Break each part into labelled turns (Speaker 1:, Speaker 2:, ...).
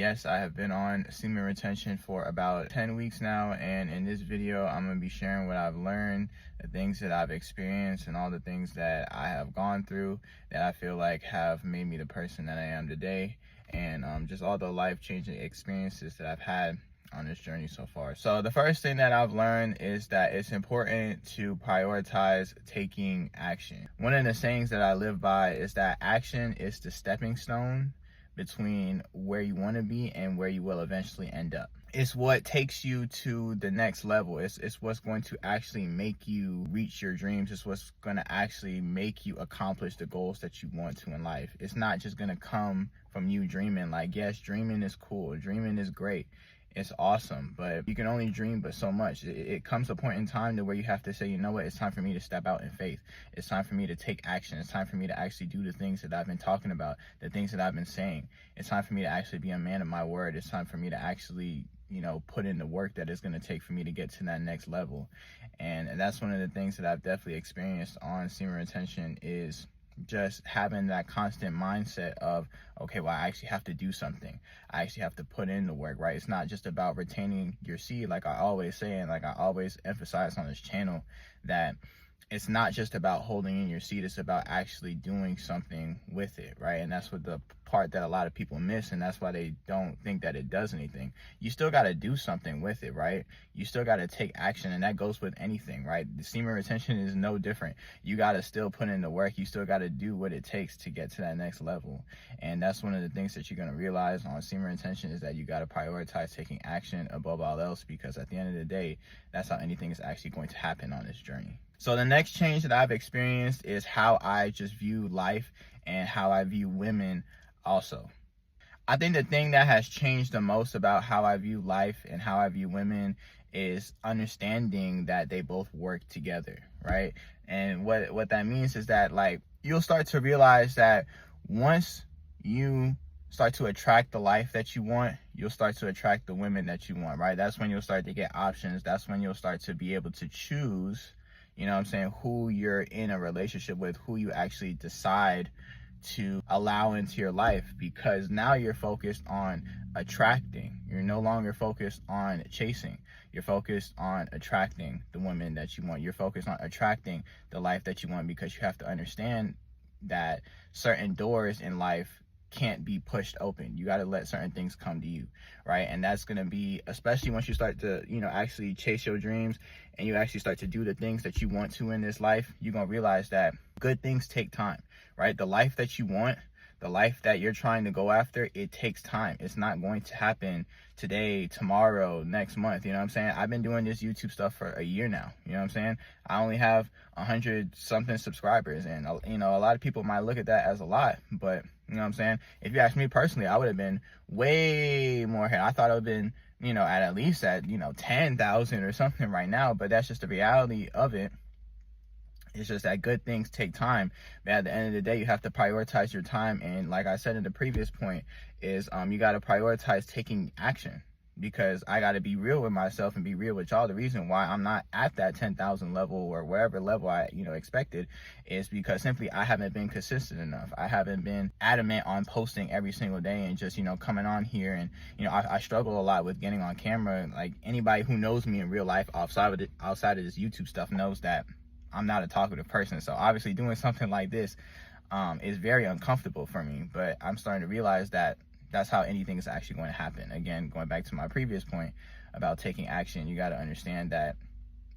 Speaker 1: Yes, I have been on semen retention for about 10 weeks now, and in this video I'm going to be sharing what I've learned, the things that I've experienced, and all the things that I have gone through that I feel like have made me the person that I am today, and just all the life-changing experiences that I've had on this journey so far. So the first thing that I've learned is that it's important to prioritize taking action. One of the sayings that I live by is that action is the stepping stone between where you want to be and where you will eventually end up. It's what takes you to the next level. It's what's going to actually make you reach your dreams. It's what's going to actually make you accomplish the goals that you want to in life. It's not just going to come from you dreaming. Like, yes, dreaming is cool. Dreaming is great. It's awesome, but you can only dream but so much. It comes a point in time to where you have to say, you know what, it's time for me to step out in faith. It's time for me to take action. It's time for me to actually do the things that I've been talking about, the things that I've been saying. It's time for me to actually be a man of my word. It's time for me to actually, put in the work that it's going to take for me to get to that next level. And that's one of the things that I've definitely experienced on semen retention, is just having that constant mindset of, okay, well, I actually have to do something. I actually have to put in the work, right? It's not just about retaining your seed, like I always say, and like I always emphasize on this channel, that it's not just about holding in your seed, it's about actually doing something with it, right? And that's what the part that a lot of people miss, and that's why they don't think that it does anything. You still got to do something with it, right? You still got to take action, and that goes with anything, right? The semen retention is no different. You got to still put in the work. You still got to do what it takes to get to that next level. And that's one of the things that you're going to realize on semen retention, is that you got to prioritize taking action above all else, because at the end of the day, that's how anything is actually going to happen on this journey. So the next change that I've experienced is how I just view life and how I view women also. I think the thing that has changed the most about how I view life and how I view women is understanding that they both work together, right? And what that means is that, like, you'll start to realize that once you start to attract the life that you want, you'll start to attract the women that you want, right? That's when you'll start to get options. That's when you'll start to be able to choose, who you're in a relationship with, who you actually decide to allow into your life, because now you're focused on attracting. You're no longer focused on chasing. You're focused on attracting the women that you want. You're focused on attracting the life that you want, because you have to understand that certain doors in life can't be pushed open. You got to let certain things come to you, right? And that's going to be, especially once you start to, actually chase your dreams and you actually start to do the things that you want to in this life, you're going to realize that good things take time, right? The life that you want, the life that you're trying to go after, it takes time. It's not going to happen today, tomorrow, next month. You know what I'm saying? I've been doing this YouTube stuff for a year now. You know what I'm saying? I only have 100 something subscribers, and a lot of people might look at that as a lot, but you know what I'm saying? If you ask me personally, I would have been way more ahead. I thought I would have been, at least at 10,000 or something right now, but that's just the reality of it. It's just that good things take time, but at the end of the day, you have to prioritize your time. And like I said in the previous point, is you got to prioritize taking action, because I got to be real with myself and be real with y'all. The reason why I'm not at that 10,000 level or wherever level I expected is because simply I haven't been consistent enough. I haven't been adamant on posting every single day and just coming on here. And I struggle a lot with getting on camera. Like, anybody who knows me in real life outside of this YouTube stuff knows that I'm not a talkative person. So obviously doing something like this is very uncomfortable for me, but I'm starting to realize that that's how anything is actually going to happen. Again, going back to my previous point about taking action, you got to understand that,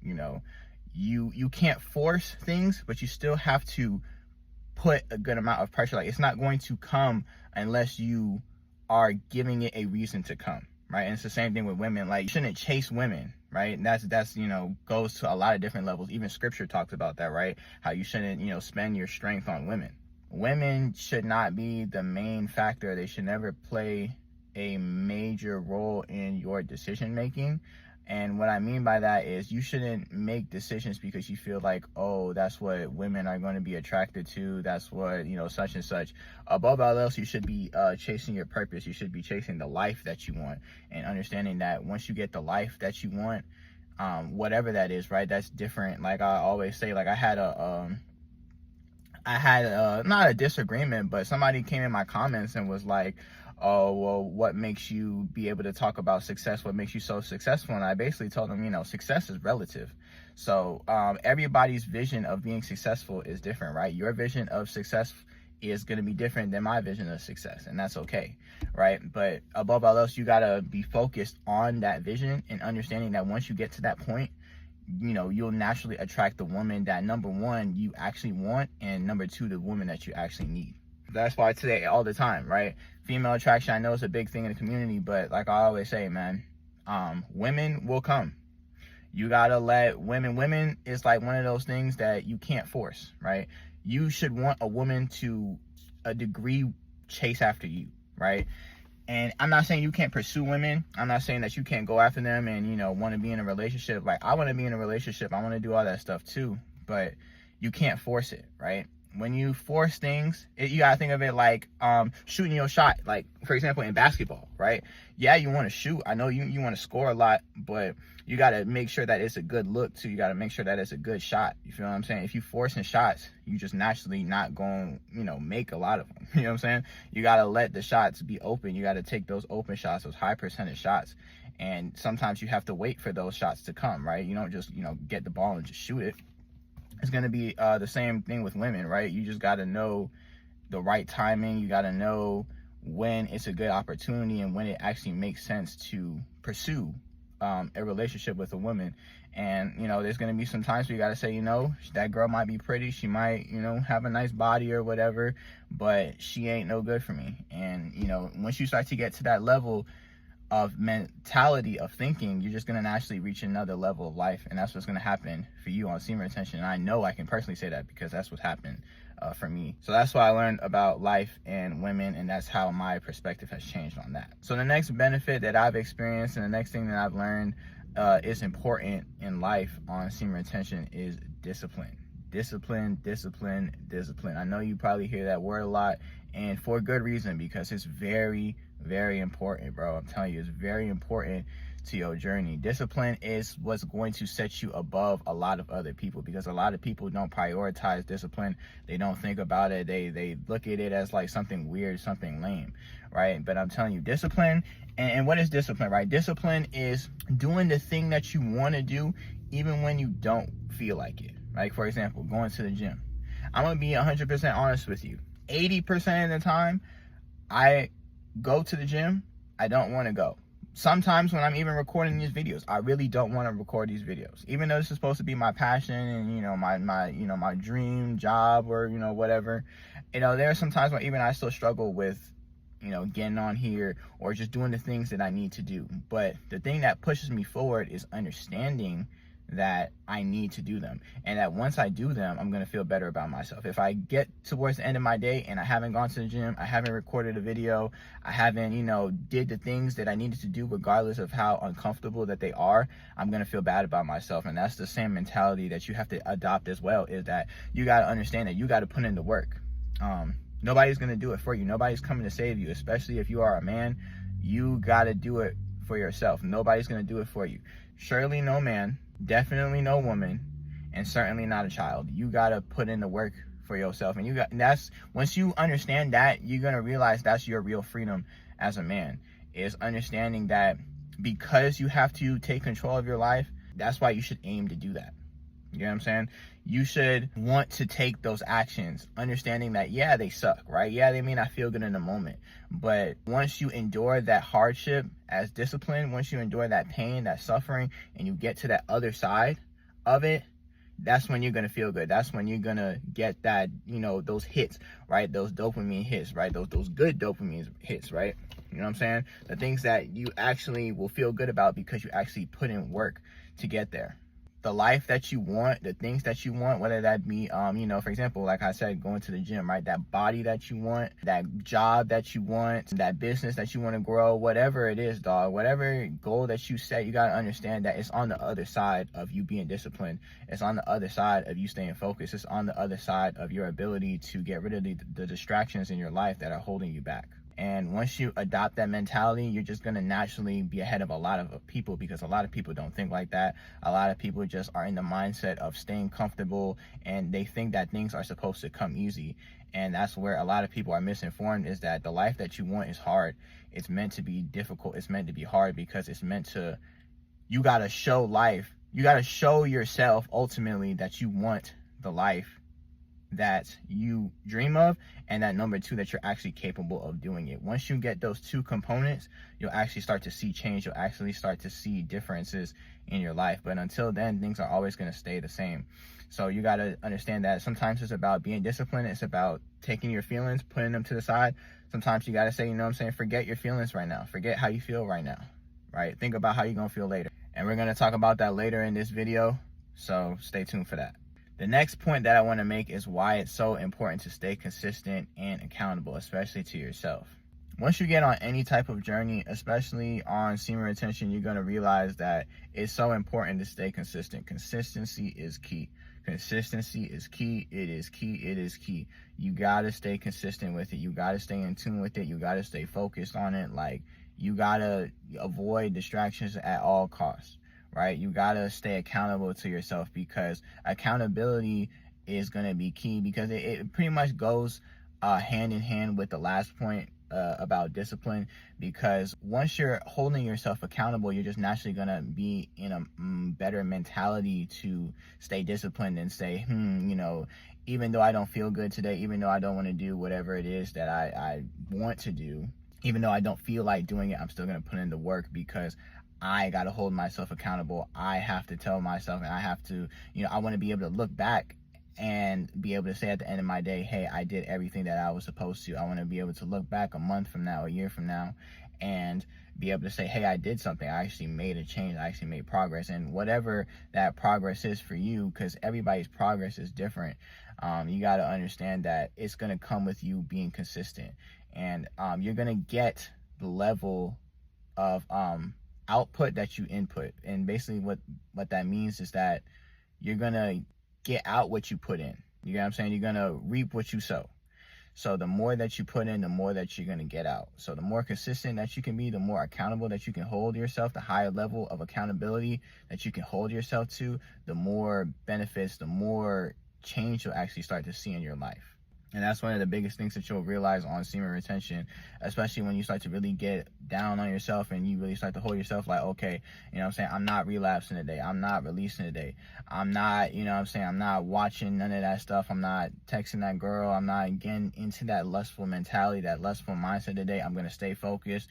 Speaker 1: you can't force things, but you still have to put a good amount of pressure. Like, it's not going to come unless you are giving it a reason to come, right? And it's the same thing with women. Like, you shouldn't chase women, right? And that's goes to a lot of different levels. Even scripture talks about that, right? How you shouldn't, spend your strength on women. Women should not be the main factor. They should never play a major role in your decision making. And what I mean by that is, you shouldn't make decisions because you feel like, oh, that's what women are going to be attracted to. That's what, such and such. Above all else, you should be chasing your purpose. You should be chasing the life that you want, and understanding that once you get the life that you want, whatever that is, right, that's different. Like I always say, like I had not a disagreement, but somebody came in my comments and was like, oh, well, what makes you be able to talk about success? What makes you so successful? And I basically told them, success is relative. So everybody's vision of being successful is different, right? Your vision of success is going to be different than my vision of success, and that's okay, right? But above all else, you got to be focused on that vision and understanding that once you get to that point, you'll naturally attract the woman that, number one, you actually want, and number two, the woman that you actually need. That's why today, all the time, right? Female attraction, I know it's a big thing in the community, but like I always say, man, women will come. You gotta let women is like one of those things that you can't force, right? You should want a woman to a degree chase after you, right? And I'm not saying you can't pursue women. I'm not saying that you can't go after them and, want to be in a relationship. Like, I want to be in a relationship. I want to do all that stuff too, but you can't force it, right? When you force things, you gotta think of it like shooting your shot. Like, for example, in basketball, right? Yeah, you want to shoot. I know you want to score a lot, but you gotta make sure that it's a good look too. You gotta make sure that it's a good shot. You feel what I'm saying? If you forcing shots, you just naturally not going, make a lot of them. You know what I'm saying? You gotta let the shots be open. You gotta take those open shots, those high percentage shots. And sometimes you have to wait for those shots to come, right? You don't just, get the ball and just shoot it. It's going to be the same thing with women, right? You just got to know the right timing. You got to know when it's a good opportunity and when it actually makes sense to pursue a relationship with a woman. And, there's going to be some times where you got to say, that girl might be pretty. She might, have a nice body or whatever, but she ain't no good for me. And, once you start to get to that level of mentality of thinking, you're just going to naturally reach another level of life, and that's what's going to happen for you on semen retention. And I know I can personally say that because that's what happened for me. So that's why I learned about life and women, and that's how my perspective has changed on that. So the next benefit that I've experienced and the next thing that I've learned is important in life on semen retention is discipline. Discipline. I know you probably hear that word a lot, and for good reason, because it's very, very important, bro. I'm telling you, it's very important to your journey. Discipline is what's going to set you above a lot of other people, because a lot of people don't prioritize discipline. They don't think about it. They look at it as like something weird, something lame, right? But I'm telling you, discipline, and what is discipline, right? Discipline is doing the thing that you want to do even when you don't feel like it. Like, for example, going to the gym. I'm going to be 100% honest with you. 80% of the time, I go to the gym, I don't want to go. Sometimes when I'm even recording these videos, I really don't want to record these videos. Even though this is supposed to be my passion and, my dream job or, whatever. There are some times when even I still struggle with, getting on here or just doing the things that I need to do. But the thing that pushes me forward is understanding that I need to do them, and that once I do them, I'm going to feel better about myself. If I get towards the end of my day and I haven't gone to the gym, I haven't recorded a video, I haven't, did the things that I needed to do, regardless of how uncomfortable that they are, I'm going to feel bad about myself. And that's the same mentality that you have to adopt as well, is that you got to understand that you got to put in the work. Nobody's going to do it for you. Nobody's coming to save you, especially if you are a man. You got to do it for yourself. Nobody's going to do it for you. Surely no man, definitely no woman, and certainly not a child. You got to put in the work for yourself. And that's once you understand that, you're going to realize that's your real freedom as a man, is understanding that because you have to take control of your life, that's why you should aim to do that. You know what I'm saying? You should want to take those actions, understanding that, yeah, they suck, right? Yeah, they may not feel good in the moment. But once you endure that hardship as discipline, once you endure that pain, that suffering, and you get to that other side of it, that's when you're going to feel good. That's when you're going to get that, those hits, right? Those dopamine hits, right? Those good dopamine hits, right? You know what I'm saying? The things that you actually will feel good about because you actually put in work to get there. The life that you want, the things that you want, whether that be, for example, like I said, going to the gym, right? That body that you want, that job that you want, that business that you want to grow, whatever it is, dog, whatever goal that you set, you got to understand that it's on the other side of you being disciplined. It's on the other side of you staying focused. It's on the other side of your ability to get rid of the distractions in your life that are holding you back. And once you adopt that mentality, you're just going to naturally be ahead of a lot of people, because a lot of people don't think like that. A lot of people just are in the mindset of staying comfortable, and they think that things are supposed to come easy. And that's where a lot of people are misinformed, is that the life that you want is hard. It's meant to be difficult. It's meant to be hard, because it's meant to, you got to show life. You got to show yourself ultimately that you want the life that you dream of, and that number two, that you're actually capable of doing it. Once you get those two components, you'll actually start to see change. You'll actually start to see differences in your life. But until then, things are always going to stay the same. So you got to understand that sometimes it's about being disciplined. It's about taking your feelings, putting them to the side. Sometimes you got to say, you know what I'm saying, forget your feelings right now. Forget how you feel right now, right? Think about how you're going to feel later. And we're going to talk about that later in this video. So stay tuned for that. The next point that I want to make is why it's so important to stay consistent and accountable, especially to yourself. Once you get on any type of journey, especially on semen retention, you're going to realize that it's so important to stay consistent. Consistency is key. Consistency is key. It is key. It is key. You got to stay consistent with it. You got to stay in tune with it. You got to stay focused on it. Like, you got to avoid distractions at all costs. Right? You got to stay accountable to yourself, because accountability is going to be key, because it pretty much goes hand in hand with the last point about discipline. Because once you're holding yourself accountable, you're just naturally going to be in a better mentality to stay disciplined and say, you know, even though I don't feel good today, even though I don't want to do whatever it is that I want to do, even though I don't feel like doing it, I'm still going to put in the work, because I got to hold myself accountable. I have to tell myself, and I have to, you know, I want to be able to look back and be able to say at the end of my day, hey, I did everything that I was supposed to. I want to be able to look back a month from now, a year from now, and be able to say, hey, I did something. I actually made a change. I actually made progress. And whatever that progress is for you, because everybody's progress is different, you got to understand that it's going to come with you being consistent. And you're going to get the level of output that you input. And basically what that means is that you're gonna get out what you put in. You know what I'm saying? You're gonna reap what you sow. So the more that you put in, the more that you're gonna get out. So the more consistent that you can be, the more accountable that you can hold yourself, the higher level of accountability that you can hold yourself to, the more benefits, the more change you'll actually start to see in your life. And that's one of the biggest things that you'll realize on semen retention, especially when you start to really get down on yourself and you really start to hold yourself like, okay, you know what I'm saying, I'm not relapsing today. I'm not releasing today. I'm not, you know what I'm saying, I'm not watching none of that stuff. I'm not texting that girl. I'm not getting into that lustful mentality, that lustful mindset today. I'm going to stay focused.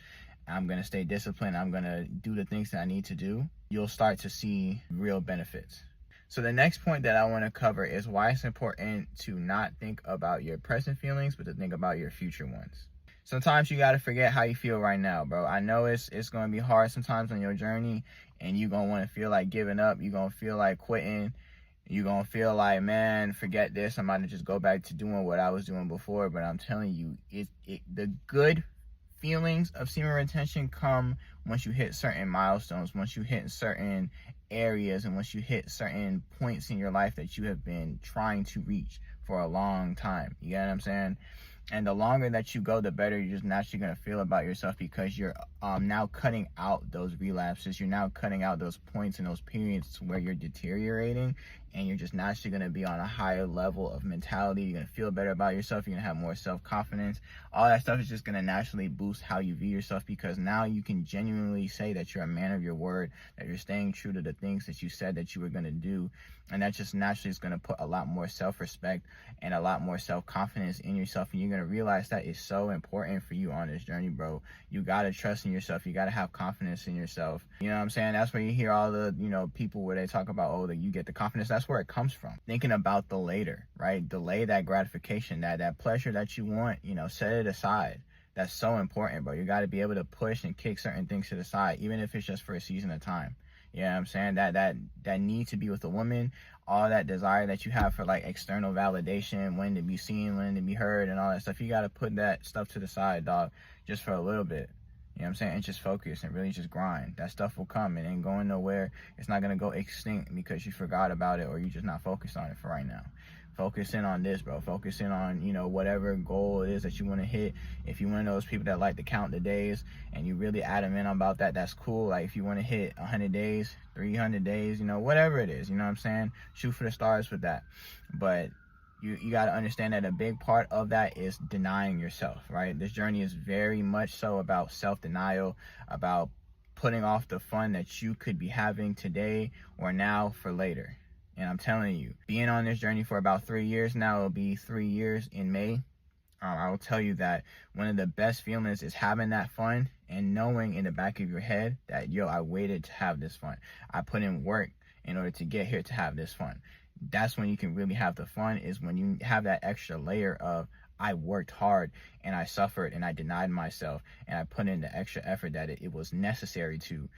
Speaker 1: I'm going to stay disciplined. I'm going to do the things that I need to do. You'll start to see real benefits. So the next point that I want to cover is why it's important to not think about your present feelings, but to think about your future ones. Sometimes you got to forget how you feel right now, bro. I know it's going to be hard sometimes on your journey, and you're going to want to feel like giving up. You're going to feel like quitting. You're going to feel like, man, forget this. I'm about to just go back to doing what I was doing before. But I'm telling you, the good feelings of semen retention come once you hit certain milestones, once you hit certain areas, and once you hit certain points in your life that you have been trying to reach for a long time. You get what I'm saying? And the longer that you go, the better you're just naturally going to feel about yourself, because you're now cutting out those relapses. You're now cutting out those points and those periods where you're deteriorating, and you're just naturally going to be on a higher level of mentality. You're going to feel better about yourself. You're going to have more self-confidence. All that stuff is just going to naturally boost how you view yourself, because now you can genuinely say that you're a man of your word, that you're staying true to the things that you said that you were going to do. And that just naturally is going to put a lot more self-respect and a lot more self-confidence in yourself. And you're going to realize that is so important for you on this journey, bro. You got to trust in yourself. You got to have confidence in yourself. You know what I'm saying? That's where you hear all the, you know, people where they talk about, oh, that you get the confidence. That's where it comes from. Thinking about the later, right? Delay that gratification, that pleasure that you want, you know, set it aside. That's so important, bro. You got to be able to push and kick certain things to the side, even if it's just for a season of time. You know what I'm saying? That need to be with a woman, all that desire that you have for like external validation, when to be seen, when to be heard, and all that stuff. You got to put that stuff to the side, dog, just for a little bit. You know what I'm saying? And just focus and really just grind. That stuff will come. It ain't going nowhere. It's not going to go extinct because you forgot about it or you're just not focused on it for right now. Focus in on this, bro. Focus in on, whatever goal it is that you want to hit. If you're one of those people that like to count the days and you really adamant about that, that's cool. Like if you want to hit 100 days, 300 days, whatever it is, you know what I'm saying? Shoot for the stars with that. But you got to understand that a big part of that is denying yourself, right? This journey is very much so about self-denial, about putting off the fun that you could be having today or now for later. And I'm telling you, being on this journey for about 3 years now, it'll be 3 years in May. I will tell you that one of the best feelings is having that fun and knowing in the back of your head that, yo, I waited to have this fun. I put in work in order to get here to have this fun. That's when you can really have the fun, is when you have that extra layer of, I worked hard and I suffered and I denied myself and I put in the extra effort that it was necessary to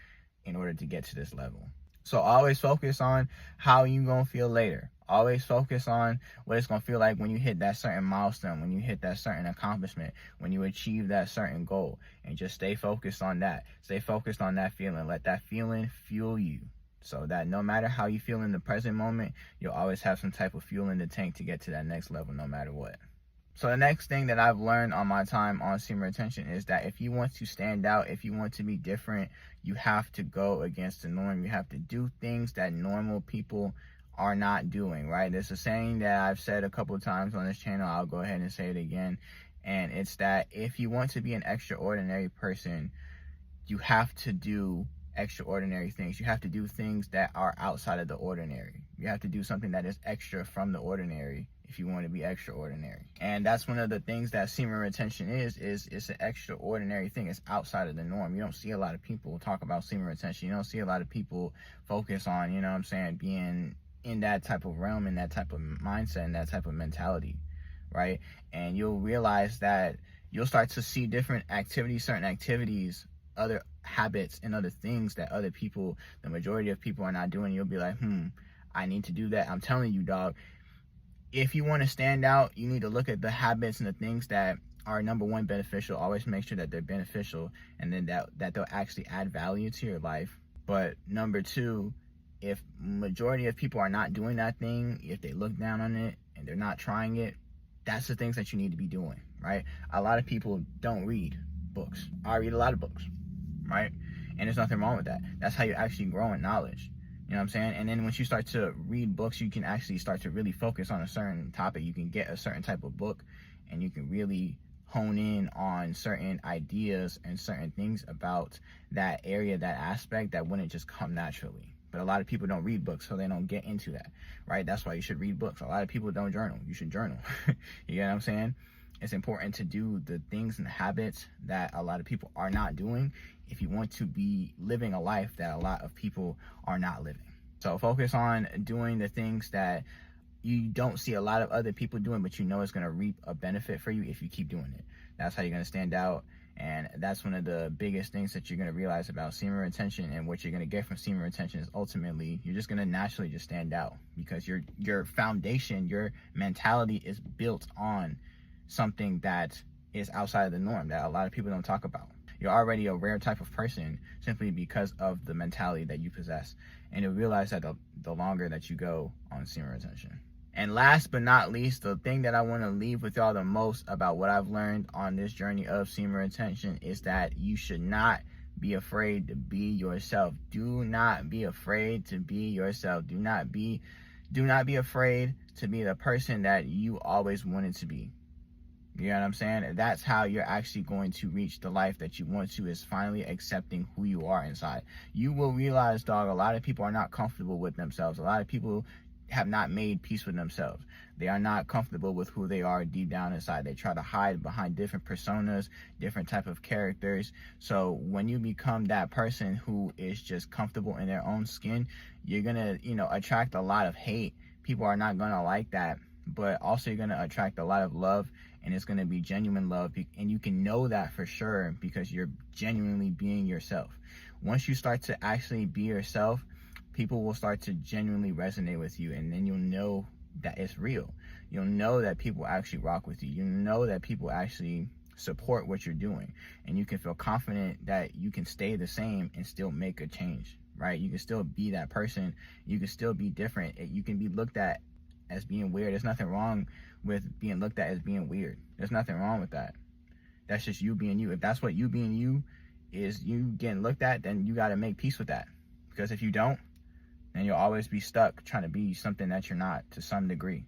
Speaker 1: in order to get to this level. So always focus on how you gonna feel later. Always focus on what it's gonna feel like when you hit that certain milestone, when you hit that certain accomplishment, when you achieve that certain goal. And just stay focused on that. Stay focused on that feeling. Let that feeling fuel you, so that no matter how you feel in the present moment, you'll always have some type of fuel in the tank to get to that next level no matter what. So the next thing that I've learned on my time on Semen Retention is that if you want to stand out, if you want to be different, you have to go against the norm. You have to do things that normal people are not doing, right? There's a saying that I've said a couple of times on this channel. I'll go ahead and say it again. And it's that if you want to be an extraordinary person, you have to do extraordinary things. You have to do things that are outside of the ordinary. You have to do something that is extra from the ordinary if you want to be extraordinary. And that's one of the things that Semen Retention is it's an extraordinary thing. It's outside of the norm. You don't see a lot of people talk about Semen Retention. You don't see a lot of people focus on, being in that type of realm, in that type of mindset, and that type of mentality, right? And you'll realize that you'll start to see different activities, certain activities, other habits and other things that other people, the majority of people, are not doing. You'll be like, I need to do that. I'm telling you, dog, if you want to stand out, you need to look at the habits and the things that are, number one, beneficial. Always make sure that they're beneficial, and then that they'll actually add value to your life. But number two, if majority of people are not doing that thing, if they look down on it and they're not trying it, that's the things that you need to be doing, right? A lot of people don't read books. I read a lot of books, right? And there's nothing wrong with that. That's how you actually grow in knowledge. You know what I'm saying? And then once you start to read books, you can actually start to really focus on a certain topic. You can get a certain type of book and you can really hone in on certain ideas and certain things about that area, that aspect, that wouldn't just come naturally. But a lot of people don't read books, so they don't get into that, right? That's why you should read books. A lot of people don't journal. You should journal. You get what I'm saying? It's important to do the things and the habits that a lot of people are not doing if you want to be living a life that a lot of people are not living. So focus on doing the things that you don't see a lot of other people doing, but you know it's going to reap a benefit for you if you keep doing it. That's how you're going to stand out. And that's one of the biggest things that you're going to realize about Semen Retention. And what you're going to get from Semen Retention is ultimately you're just going to naturally just stand out, because your foundation, your mentality is built on something that is outside of the norm that a lot of people don't talk about. You're already a rare type of person simply because of the mentality that you possess. And you'll realize that the longer that you go on Semen Retention. And last but not least, the thing that I want to leave with y'all the most about what I've learned on this journey of Semen Retention is that you should not be afraid to be yourself. Do not be afraid to be yourself. Do not be afraid to be the person that you always wanted to be. You know what I'm saying? That's how you're actually going to reach the life that you want to, is finally accepting who you are inside. You will realize, dog, a lot of people are not comfortable with themselves. A lot of people have not made peace with themselves. They are not comfortable with who they are deep down inside. They try to hide behind different personas, different type of characters. So when you become that person who is just comfortable in their own skin, you're gonna, attract a lot of hate. People are not gonna like that, but also you're gonna attract a lot of love, and it's gonna be genuine love. And you can know that for sure because you're genuinely being yourself. Once you start to actually be yourself, people will start to genuinely resonate with you, and then you'll know that it's real. You'll know that people actually rock with you. You know that people actually support what you're doing, and you can feel confident that you can stay the same and still make a change, right? You can still be that person. You can still be different. You can be looked at as being weird. There's nothing wrong with being looked at as being weird. There's nothing wrong with that. That's just you being you. If that's what you being you is, you getting looked at, then you got to make peace with that. Because if you don't, then you'll always be stuck trying to be something that you're not to some degree.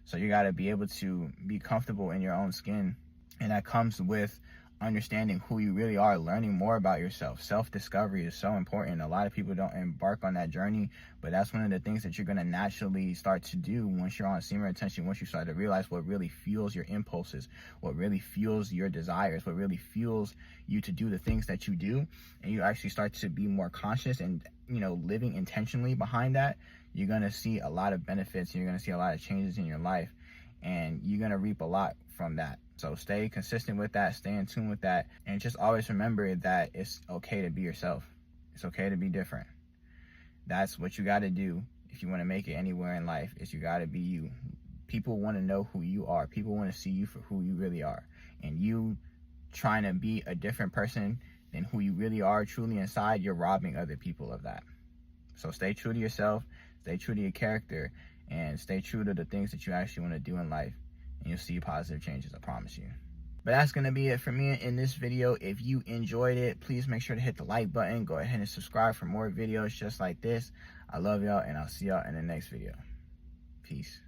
Speaker 1: So you got to be able to be comfortable in your own skin. And that comes with understanding who you really are, learning more about yourself. Self-discovery is so important. A lot of people don't embark on that journey, but that's one of the things that you're going to naturally start to do once you're on semen retention, once you start to realize what really fuels your impulses, what really fuels your desires, what really fuels you to do the things that you do, and you actually start to be more conscious and, you know, living intentionally behind that. You're going to see a lot of benefits, and you're going to see a lot of changes in your life, and you're going to reap a lot from that. So stay consistent with that, stay in tune with that, and just always remember that it's okay to be yourself. It's okay to be different. That's what you got to do if you want to make it anywhere in life, is you got to be you. People want to know who you are. People want to see you for who you really are. And you trying to be a different person than who you really are truly inside, you're robbing other people of that. So stay true to yourself, stay true to your character, and stay true to the things that you actually want to do in life. And you'll see positive changes, I promise you. But that's going to be it for me in this video. If you enjoyed it, please make sure to hit the like button. Go ahead and subscribe for more videos just like this. I love y'all, and I'll see y'all in the next video. Peace.